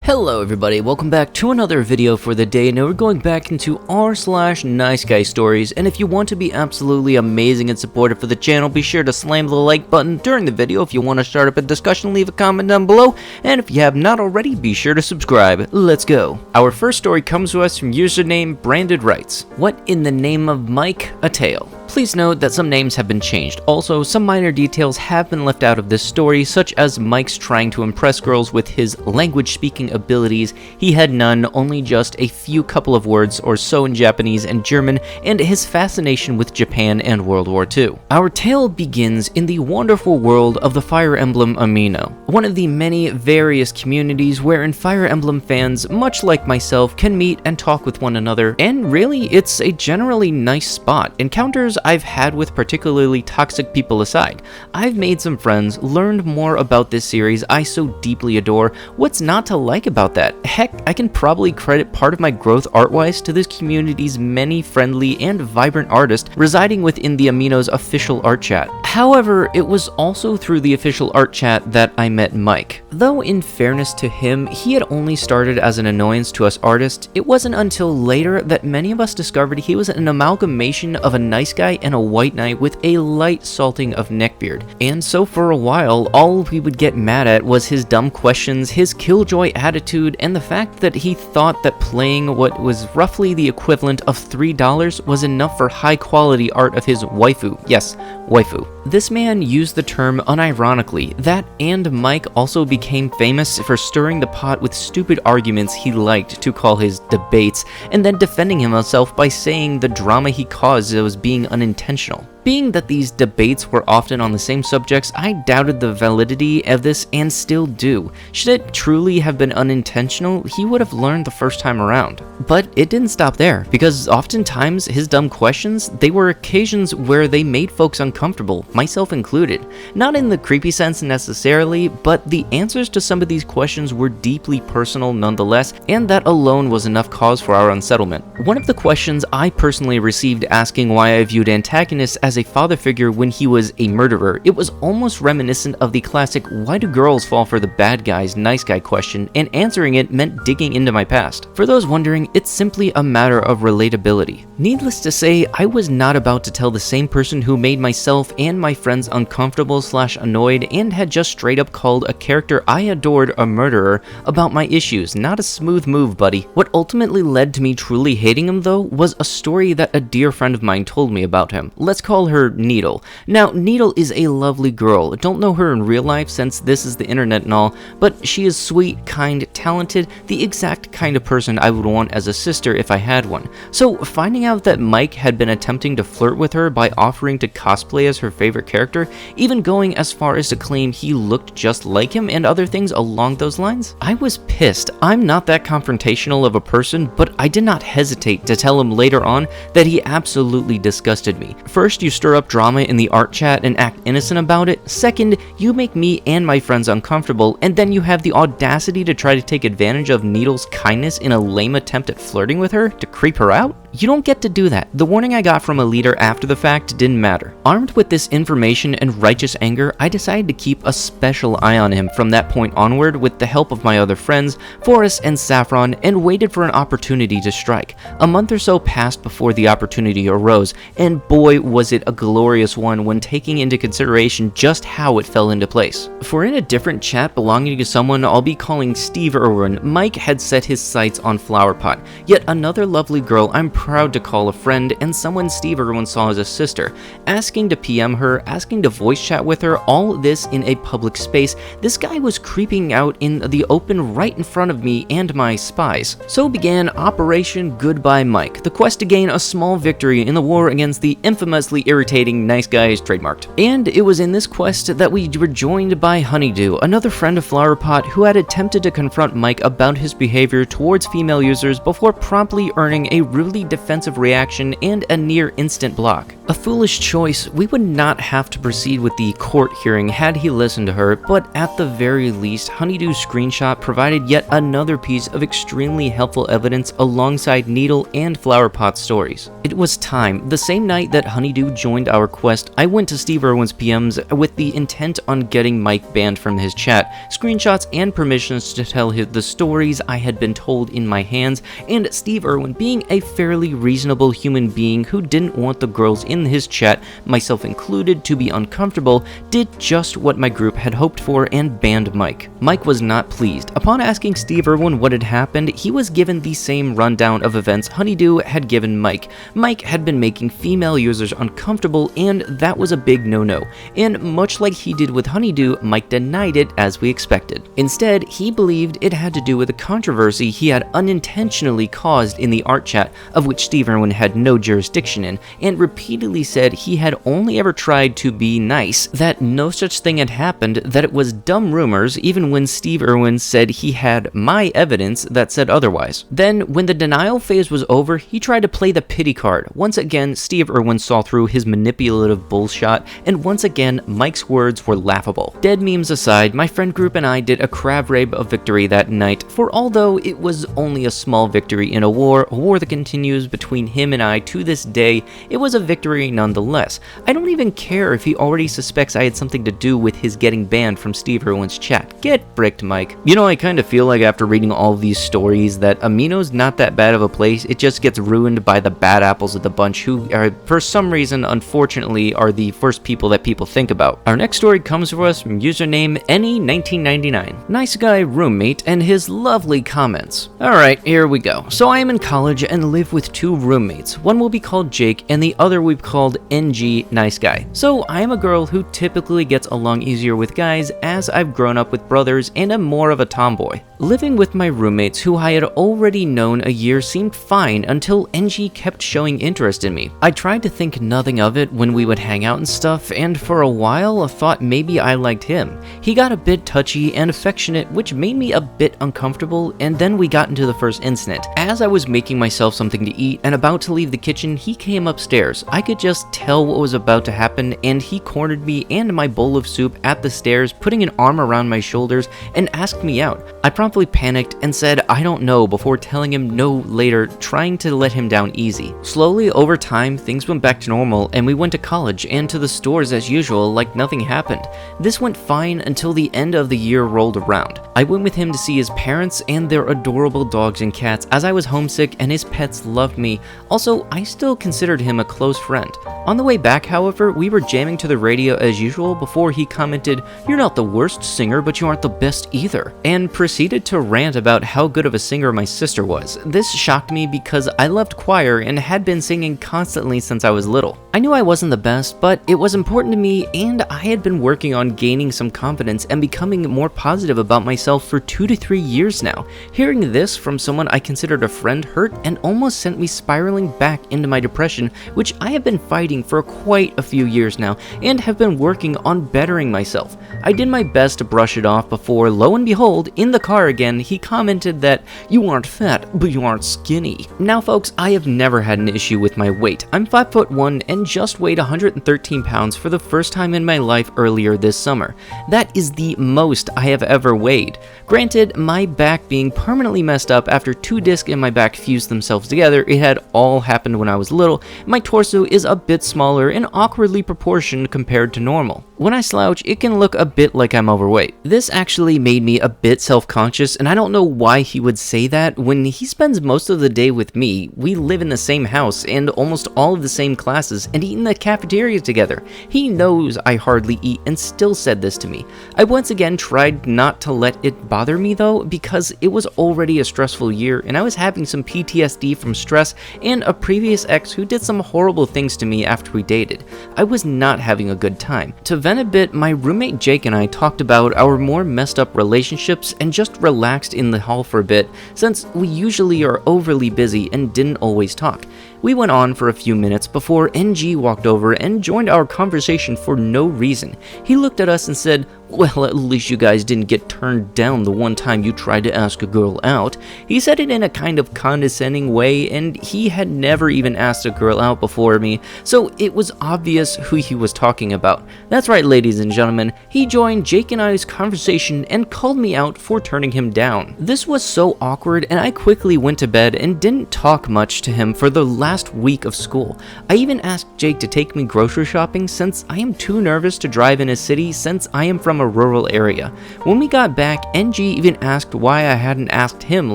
Hello everybody, welcome back to another video for the day. Now we're going back into r/niceguystories, and if you want to be absolutely amazing and supportive for the channel, be sure to slam the like button during the video. If you want to start up a discussion, leave a comment down below, and if you have not already, be sure to subscribe. Let's go. Our first story comes to us from username Branded Writes, "What in the name of Mike? A tale." Please note that some names have been changed. Also, some minor details have been left out of this story, such as Mike's trying to impress girls with his language speaking abilities. He had none, only just a few couple of words or so in Japanese and German, and his fascination with Japan and World War II. Our tale begins in the wonderful world of the Fire Emblem Amino, one of the many various communities wherein Fire Emblem fans, much like myself, can meet and talk with one another, and really, it's a generally nice spot. Encounters I've had with particularly toxic people aside, I've made some friends, learned more about this series I so deeply adore. What's not to like about that? Heck, I can probably credit part of my growth art-wise to this community's many friendly and vibrant artists residing within the Amino's official art chat. However, it was also through the official art chat that I met Mike. Though in fairness to him, he had only started as an annoyance to us artists, it wasn't until later that many of us discovered he was an amalgamation of a nice guy and a white knight with a light salting of neckbeard. And so for a while, all we would get mad at was his dumb questions, his killjoy attitude, and the fact that he thought that playing what was roughly the equivalent of $3 was enough for high quality art of his waifu. Yes, waifu. This man used the term unironically. That and Mike also became famous for stirring the pot with stupid arguments he liked to call his debates, and then defending himself by saying the drama he caused was being unintentional. Being that these debates were often on the same subjects, I doubted the validity of this and still do. Should it truly have been unintentional, he would have learned the first time around. But it didn't stop there, because oftentimes his dumb questions, they were occasions where they made folks uncomfortable, myself included. Not in the creepy sense necessarily, but the answers to some of these questions were deeply personal nonetheless, and that alone was enough cause for our unsettlement. One of the questions I personally received asking why I viewed antagonists as a father figure when he was a murderer, it was almost reminiscent of the classic "why do girls fall for the bad guys nice guy" question, and answering it meant digging into my past. For those wondering, it's simply a matter of relatability. Needless to say, I was not about to tell the same person who made myself and my friends uncomfortable/annoyed and had just straight up called a character I adored a murderer about my issues. Not a smooth move, buddy. What ultimately led to me truly hating him though was a story that a dear friend of mine told me about him. Let's call her Needle. Now, Needle is a lovely girl. Don't know her in real life since this is the internet and all, but she is sweet, kind, talented, the exact kind of person I would want as a sister if I had one. So finding out that Mike had been attempting to flirt with her by offering to cosplay as her favorite character, even going as far as to claim he looked just like him and other things along those lines, I was pissed. I'm not that confrontational of a person, but I did not hesitate to tell him later on that he absolutely disgusted me. First, you stir up drama in the art chat and act innocent about it. Second, you make me and my friends uncomfortable, and then you have the audacity to try to take advantage of Needle's kindness in a lame attempt at flirting with her to creep her out? You don't get to do that. The warning I got from a leader after the fact didn't matter. Armed with this information and righteous anger, I decided to keep a special eye on him from that point onward with the help of my other friends, Forrest and Saffron, and waited for an opportunity to strike. A month or so passed before the opportunity arose, and boy was it a glorious one when taking into consideration just how it fell into place. For in a different chat belonging to someone I'll be calling Steve Irwin, Mike had set his sights on Flowerpot, yet another lovely girl I'm proud to call a friend and someone Steve Irwin saw as a sister, asking to PM her, asking to voice chat with her, all this in a public space. This guy was creeping out in the open right in front of me and my spies. So began Operation Goodbye Mike, the quest to gain a small victory in the war against the infamously irritating Nice Guys trademarked. And it was in this quest that we were joined by Honeydew, another friend of Flowerpot who had attempted to confront Mike about his behavior towards female users before promptly earning a really defensive reaction and a near instant block. A foolish choice. We would not have to proceed with the court hearing had he listened to her, but at the very least, Honeydew's screenshot provided yet another piece of extremely helpful evidence alongside Needle and Flowerpot's stories. It was time, the same night that Honeydew joined our quest, I went to Steve Irwin's PMs with the intent on getting Mike banned from his chat, screenshots and permissions to tell the stories I had been told in my hands, and Steve Irwin, being a fairly reasonable human being who didn't want the girls in his chat, myself included, to be uncomfortable, did just what my group had hoped for and banned Mike. Mike was not pleased. Upon asking Steve Irwin what had happened, he was given the same rundown of events Honeydew had given Mike. Mike had been making female users uncomfortable, and that was a big no-no. And much like he did with Honeydew, Mike denied it as we expected. Instead, he believed it had to do with a controversy he had unintentionally caused in the art chat, of which Steve Irwin had no jurisdiction in, and repeatedly said he had only ever tried to be nice, that no such thing had happened, that it was dumb rumors, even when Steve Irwin said he had my evidence that said otherwise. Then, when the denial phase was over, he tried to play the pity card. Once again, Steve Irwin saw through his manipulative bullshit, and once again, Mike's words were laughable. Dead memes aside, my friend group and I did a crab rape of victory that night, for although it was only a small victory in a war that continues between him and I to this day, it was a victory nonetheless. I don't even care if he already suspects I had something to do with his getting banned from Steve Irwin's chat. Get bricked, Mike. You know, I kind of feel like after reading all of these stories that Amino's not that bad of a place, it just gets ruined by the bad apples of the bunch who are, for some reason, unfortunately, are the first people that people think about. Our next story comes to us from username Any1999, nice guy roommate, and his lovely comments. Alright, here we go. So I am in college and live with two roommates. One will be called Jake and the other will be called NG Nice Guy. So I am a girl who typically gets along easier with guys as I've grown up with brothers and am more of a tomboy. Living with my roommates who I had already known a year seemed fine until NG kept showing interest in me. I tried to think nothing of it when we would hang out and stuff, and for a while I thought maybe I liked him. He got a bit touchy and affectionate, which made me a bit uncomfortable, and then we got into the first incident. As I was making myself something to eat and about to leave the kitchen, he came upstairs. I could just tell what was about to happen, and he cornered me and my bowl of soup at the stairs, putting an arm around my shoulders and asked me out. I promptly panicked and said I don't know before telling him no later, trying to let him down easy. Slowly over time, things went back to normal and we went to college and to the stores as usual like nothing happened. This went fine until the end of the year rolled around. I went with him to see his parents and their adorable dogs and cats as I was homesick and his pets loved me. Also, I still considered him a close friend. On the way back, however, we were jamming to the radio as usual before he commented, "You're not the worst singer, but you aren't the best either," and proceeded to rant about how good of a singer my sister was. This shocked me because I loved choir and had been singing constantly since I was little. I knew I wasn't the best, but it was important to me and I had been working on gaining some confidence and becoming more positive about myself for 2 to 3 years now. Hearing this from someone I considered a friend hurt and almost sent me spiraling back into my depression, which I have been fighting for quite a few years now and have been working on bettering myself. I did my best to brush it off before, lo and behold, in the car again, he commented that "You aren't fat, but you aren't skinny." Now folks, I have never had an issue with my weight. I'm 5'1" and just weighed 113 pounds for the first time in my life earlier this summer. That is the most I have ever weighed. Granted, my back being permanently messed up after 2 discs in my back fused themselves together, it had all happened when I was little. My torso is a bit smaller and awkwardly proportioned compared to normal. When I slouch, it can look a bit like I'm overweight. This actually made me a bit self-conscious, and I don't know why he would say that when he spends most of the day with me. We live in the same house and almost all of the same classes and eat in the cafeteria together. He knows I hardly eat and still said this to me. I once again tried not to let it bother me though, because it was already a stressful year and I was having some PTSD from stress and a previous ex who did some horrible things to me after we dated. I was not having a good time. To vent a bit, my roommate Jake and I talked about our more messed up relationships and just relaxed in the hall for a bit, since we usually are overly busy and didn't always talk. We went on for a few minutes before NG walked over and joined our conversation for no reason. He looked at us and said, "Well, at least you guys didn't get turned down the one time you tried to ask a girl out." He said it in a kind of condescending way, and he had never even asked a girl out before me, so it was obvious who he was talking about. That's right, ladies and gentlemen, he joined Jake and I's conversation and called me out for turning him down. This was so awkward, and I quickly went to bed and didn't talk much to him for the last week of school. I even asked Jake to take me grocery shopping since I am too nervous to drive in a city since I am from a rural area. When we got back, NG even asked why I hadn't asked him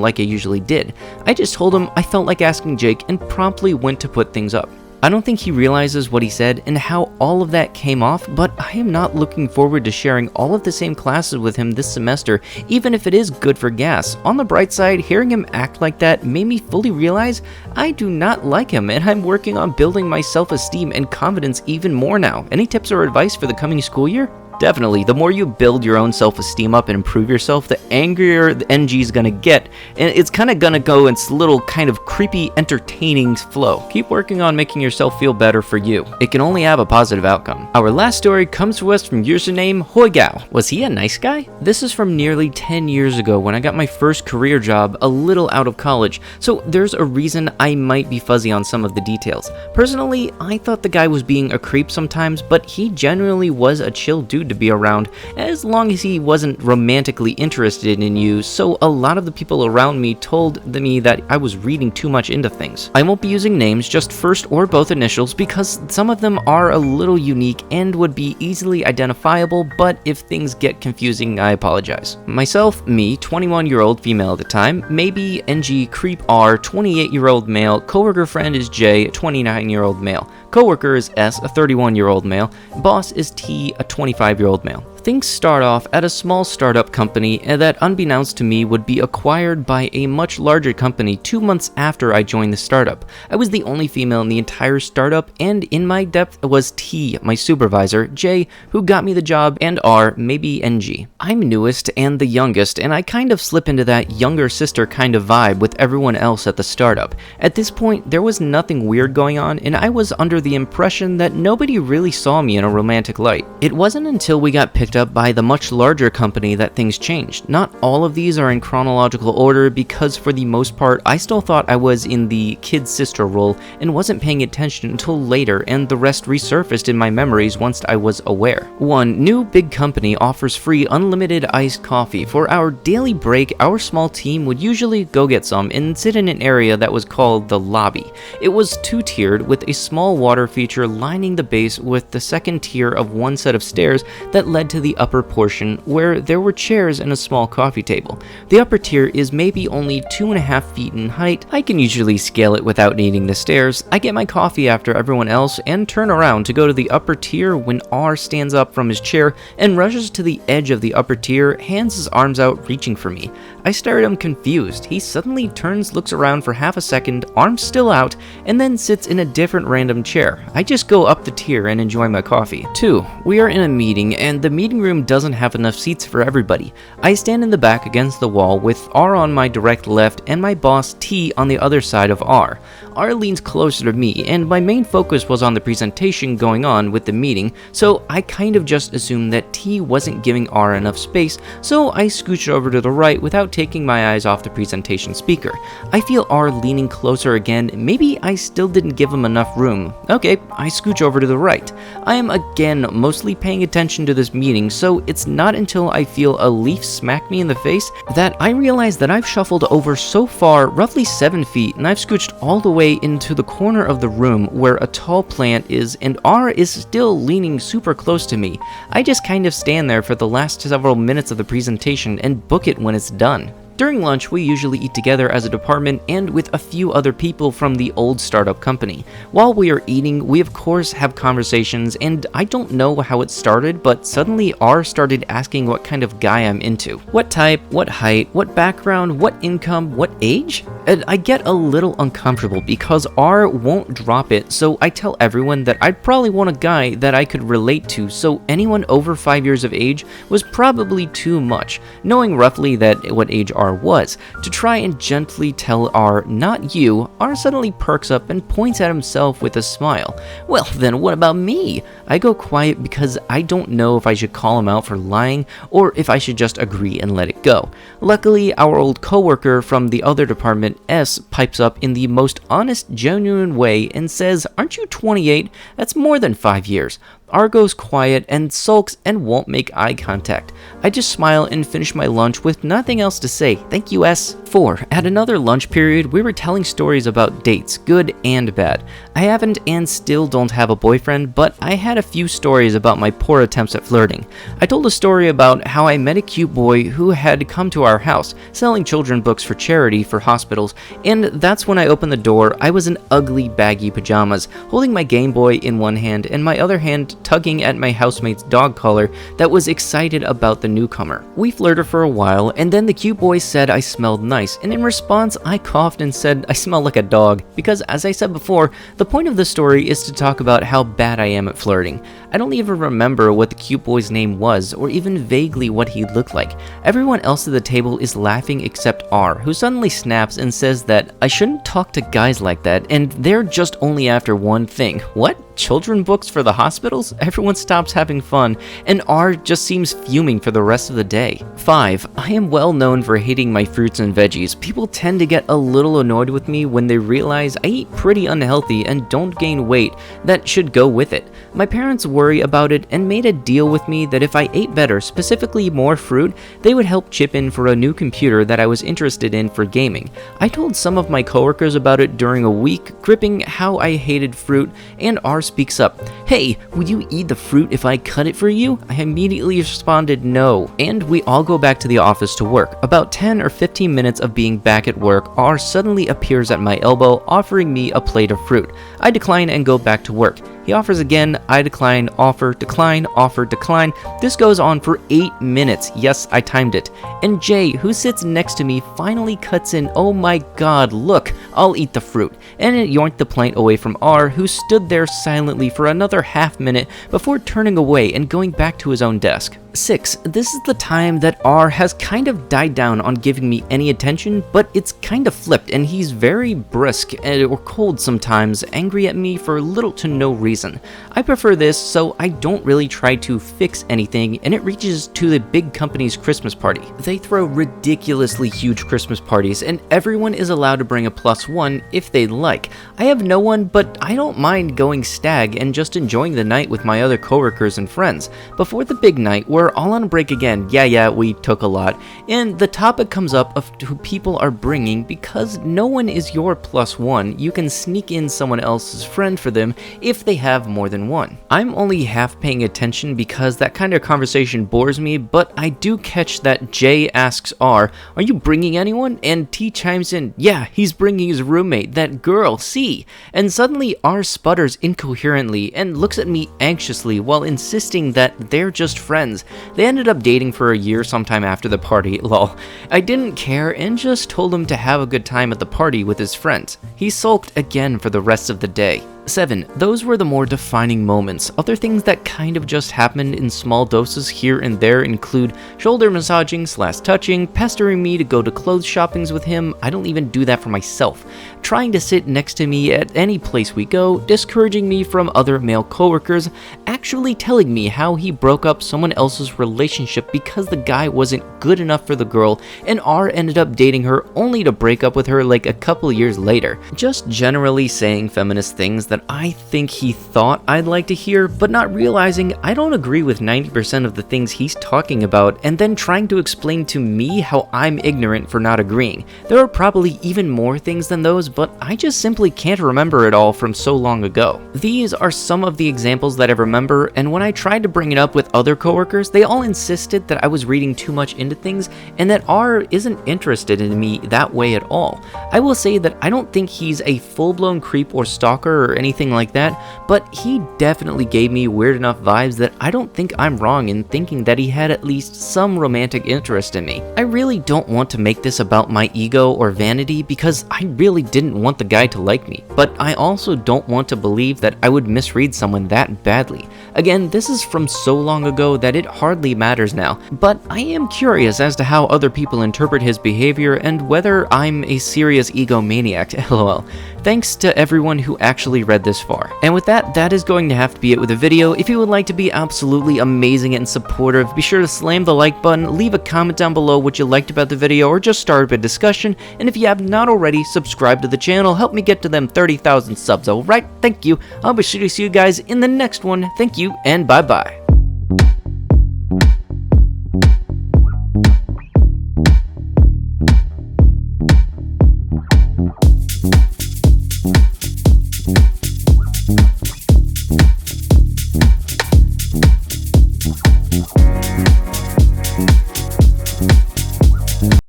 like I usually did. I just told him I felt like asking Jake and promptly went to put things up. I don't think he realizes what he said and how all of that came off, but I am not looking forward to sharing all of the same classes with him this semester, even if it is good for gas. On the bright side, hearing him act like that made me fully realize I do not like him, and I'm working on building my self-esteem and confidence even more now. Any tips or advice for the coming school year? Definitely, the more you build your own self-esteem up and improve yourself, the angrier the NG is gonna get, and it's kind of gonna go in its little kind of creepy, entertaining flow. Keep working on making yourself feel better for you. It can only have a positive outcome. Our last story comes to us from username Hoigao. Was he a nice guy? This is from nearly 10 years ago when I got my first career job a little out of college, so there's a reason I might be fuzzy on some of the details. Personally, I thought the guy was being a creep sometimes, but he generally was a chill dude to be around as long as he wasn't romantically interested in you, so a lot of the people around me told me that I was reading too much into things. I won't be using names, just first or both initials, because some of them are a little unique and would be easily identifiable, but if things get confusing, I apologize. Myself, me, 21-year-old female at the time, maybe NG creep R, 28-year-old male, coworker friend is J, 29-year-old male, coworker is S, a 31-year-old male, boss is T, a 25-year-old male. Things start off at a small startup company that, unbeknownst to me, would be acquired by a much larger company 2 months after I joined the startup. I was the only female in the entire startup, and in my depth was T, my supervisor, J, who got me the job, and R, maybe NG. I'm newest and the youngest, and I kind of slip into that younger sister kind of vibe with everyone else at the startup. At this point, there was nothing weird going on, and I was under the impression that nobody really saw me in a romantic light. It wasn't until we got picked up by the much larger company that things changed. Not all of these are in chronological order because for the most part I still thought I was in the kid sister role and wasn't paying attention until later, and the rest resurfaced in my memories once I was aware. 1. New big company offers free unlimited iced coffee. For our daily break, our small team would usually go get some and sit in an area that was called the lobby. It was two-tiered with a small water feature lining the base with the second tier of one set of stairs that led to the upper portion where there were chairs and a small coffee table. The upper tier is maybe only 2.5 feet in height. I can usually scale it without needing the stairs. I get my coffee after everyone else and turn around to go to the upper tier when R stands up from his chair and rushes to the edge of the upper tier, hands his arms out reaching for me. I stare at him confused. He suddenly turns, looks around for half a second, arms still out, and then sits in a different random chair. I just go up the tier and enjoy my coffee. 2. We are in a meeting and the meeting room doesn't have enough seats for everybody. I stand in the back against the wall with R on my direct left and my boss T on the other side of R. R leans closer to me, and my main focus was on the presentation going on with the meeting, so I kind of just assumed that T wasn't giving R enough space, so I scooched over to the right without taking my eyes off the presentation speaker. I feel R leaning closer again. Maybe I still didn't give him enough room. Okay, I scooch over to the right. I am again mostly paying attention to this meeting, so it's not until I feel a leaf smack me in the face that I realize that I've shuffled over so far, roughly 7 feet, and I've scooched all the way into the corner of the room where a tall plant is, and R is still leaning super close to me. I just kind of stand there for the last several minutes of the presentation and book it when it's done. During lunch, we usually eat together as a department and with a few other people from the old startup company. While we are eating, we of course have conversations, and I don't know how it started, but suddenly R started asking what kind of guy I'm into. What type, what height, what background, what income, what age? And I get a little uncomfortable because R won't drop it, so I tell everyone that I'd probably want a guy that I could relate to, so anyone over 5 years of age was probably too much. Knowing roughly that what age R was. To try and gently tell R, not you, R suddenly perks up and points at himself with a smile. Well then, what about me? I go quiet because I don't know if I should call him out for lying or if I should just agree and let it go. Luckily, our old coworker from the other department, S, pipes up in the most honest, genuine way and says, "Aren't you 28? That's more than 5 years." R goes quiet and sulks and won't make eye contact. I just smile and finish my lunch with nothing else to say. Thank you, S. 4. At another lunch period, we were telling stories about dates, good and bad. I haven't and still don't have a boyfriend, but I had a few stories about my poor attempts at flirting. I told a story about how I met a cute boy who had come to our house, selling children books for charity for hospitals, and that's when I opened the door. I was in ugly, baggy pajamas, holding my Game Boy in one hand and my other hand tugging at my housemate's dog collar that was excited about the newcomer. We flirted for a while, and then the cute boy said I smelled nice, and in response, I coughed and said I smell like a dog, because as I said before, the point of the story is to talk about how bad I am at flirting. I don't even remember what the cute boy's name was, or even vaguely what he looked like. Everyone else at the table is laughing except R, who suddenly snaps and says that I shouldn't talk to guys like that, and they're just only after one thing. What? Children books for the hospitals? Everyone stops having fun, and R just seems fuming for the rest of the day. 5. I am well known for hating my fruits and veggies. People tend to get a little annoyed with me when they realize I eat pretty unhealthy and don't gain weight that should go with it. My parents worry about it and made a deal with me that if I ate better, specifically more fruit, they would help chip in for a new computer that I was interested in for gaming. I told some of my coworkers about it during a week, gripping how I hated fruit, and R speaks up. Hey, would you eat the fruit if I cut it for you? I immediately responded no, and we all go back to the office to work. About 10 or 15 minutes of being back at work, R suddenly appears at my elbow, offering me a plate of fruit. I decline and go back to work. He offers again, I decline, offer, decline, offer, decline. This goes on for 8 minutes. Yes, I timed it. And Jay, who sits next to me, finally cuts in, oh my god, look, I'll eat the fruit. And it yoinked the plate away from R, who stood there silently for another half minute before turning away and going back to his own desk. 6. This is the time that R has kind of died down on giving me any attention, but it's kind of flipped and he's very brisk or cold sometimes, angry at me for little to no reason. I prefer this, so I don't really try to fix anything, and it reaches to the big company's Christmas party. They throw ridiculously huge Christmas parties, and everyone is allowed to bring a +1 if they'd like. I have no one, but I don't mind going stag and just enjoying the night with my other coworkers and friends. Before the big night, we're all on break again. Yeah, we took a lot. And the topic comes up of who people are bringing. Because no one is your +1, you can sneak in someone else's friend for them if they have more than one. I'm only half paying attention because that kind of conversation bores me, but I do catch that Jay asks R, are you bringing anyone? And T chimes in, yeah, he's bringing his roommate, that girl, C. And suddenly R sputters incoherently and looks at me anxiously while insisting that they're just friends. They ended up dating for a year sometime after the party, lol. I didn't care and just told him to have a good time at the party with his friends. He sulked again for the rest of the day. 7. Those were the more defining moments. Other things that kind of just happened in small doses here and there include shoulder massaging / touching, pestering me to go to clothes shoppings with him. I don't even do that for myself. Trying to sit next to me at any place we go, discouraging me from other male coworkers, actually telling me how he broke up someone else's relationship because the guy wasn't good enough for the girl, and R ended up dating her only to break up with her like a couple years later. Just generally saying feminist things that I think he thought I'd like to hear, but not realizing I don't agree with 90% of the things he's talking about, and then trying to explain to me how I'm ignorant for not agreeing. There are probably even more things than those, but I just simply can't remember it all from so long ago. These are some of the examples that I remember, and when I tried to bring it up with other coworkers, they all insisted that I was reading too much into things and that R isn't interested in me that way at all. I will say that I don't think he's a full-blown creep or stalker or anything like that, but he definitely gave me weird enough vibes that I don't think I'm wrong in thinking that he had at least some romantic interest in me. I really don't want to make this about my ego or vanity because I really didn't want the guy to like me, but I also don't want to believe that I would misread someone that badly. Again, this is from so long ago that it hardly matters now, but I am curious as to how other people interpret his behavior and whether I'm a serious egomaniac, lol. Thanks to everyone who actually read this far. And with that, that is going to have to be it with the video. If you would like to be absolutely amazing and supportive, be sure to slam the like button, leave a comment down below what you liked about the video, or just start a discussion. And if you have not already, subscribe to the channel, help me get to them 30,000 subs, alright? Thank you. I'll be sure to see you guys in the next one. Thank you, and bye-bye.